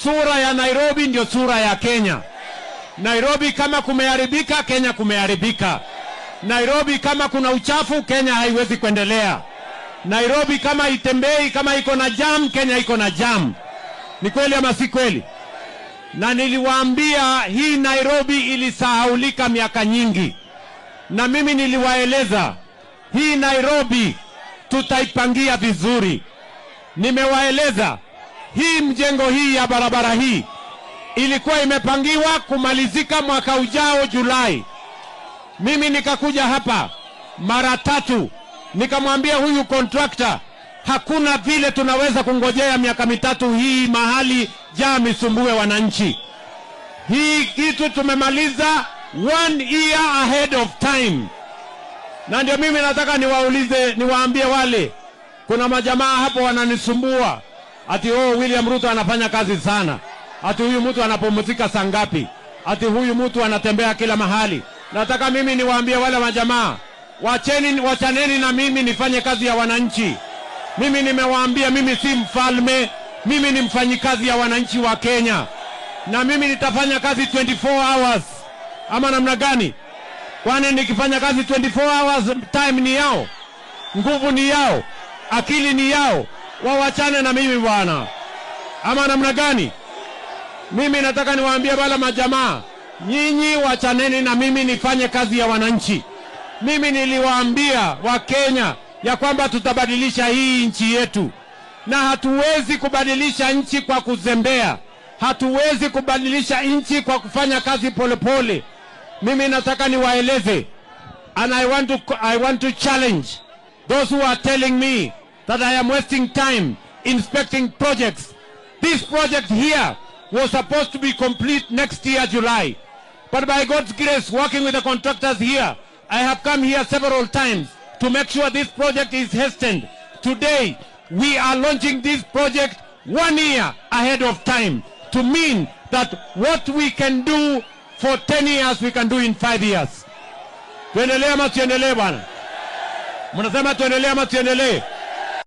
sura ya Nairobi ndio sura ya Kenya. Nairobi kama kumeharibika, Kenya kumeharibika. Nairobi kama kuna uchafu, Kenya haiwezi kuendelea. Nairobi kama itembei, kama iko na jam, Kenya iko na jam. Ni kweli ama si kweli? Na niliwaambia hii Nairobi ilisahaulika miaka nyingi. Na mimi niliwaeleza hii Nairobi tutaipangia vizuri. Nimewaeleza hii mjengo hii ya barabara hii ilikuwa imepangiwa kumalizika mwaka ujao Julai. Mimi nikakuja hapa mara 3 nikamwambia huyu contractor, hakuna vile tunaweza kungojea miaka 3 hii mahali jam isumbue wananchi. Hii kitu tumemaliza 1 year ahead of time. Na ndio mimi nataka niwaambie wale, kuna majamaa hapo wananisumbua ati William Ruto anafanya kazi sana, ati huyu mtu anapumzika saa ngapi, ati huyu mtu anatembea kila mahali. Nataka mimi niwaambie wale majamaa, wachaneni na mimi nifanye kazi ya wananchi. Mimi nimewaambia mimi si mfalme, mimi ni mfanyikazi ya wananchi wa Kenya. Na mimi nitafanya kazi 24 hours. Ama namna gani? Kwani nikifanya kazi 24 hours, time ni yao, nguvu ni yao, akili ni yao. Wawachane na mimi bwana. Ama namna gani? Mimi nataka niwaambie wale majamaa, nyinyi wachaneni na mimi nifanye kazi ya wananchi. Mimi niliwaambia wa Kenya ya kwamba tutabadilisha hii nchi yetu. Na hatuwezi kubadilisha nchi kwa kuzembea. Hatuwezi kubadilisha nchi kwa kufanya kazi polepole. Mimi nataka niwaeleze, and I want to challenge those who are telling me that I am wasting time inspecting projects. This project here was supposed to be complete next year July. But by God's grace, working with the contractors here, I have come here several times to make sure this project is hastened. Today, we are launching this project 1 year ahead of time, to mean that what we can do for 10 years, we can do in 5 years. Tuendelee ama tuendelee bwana? Mnasema tuendelee ama tuendelee?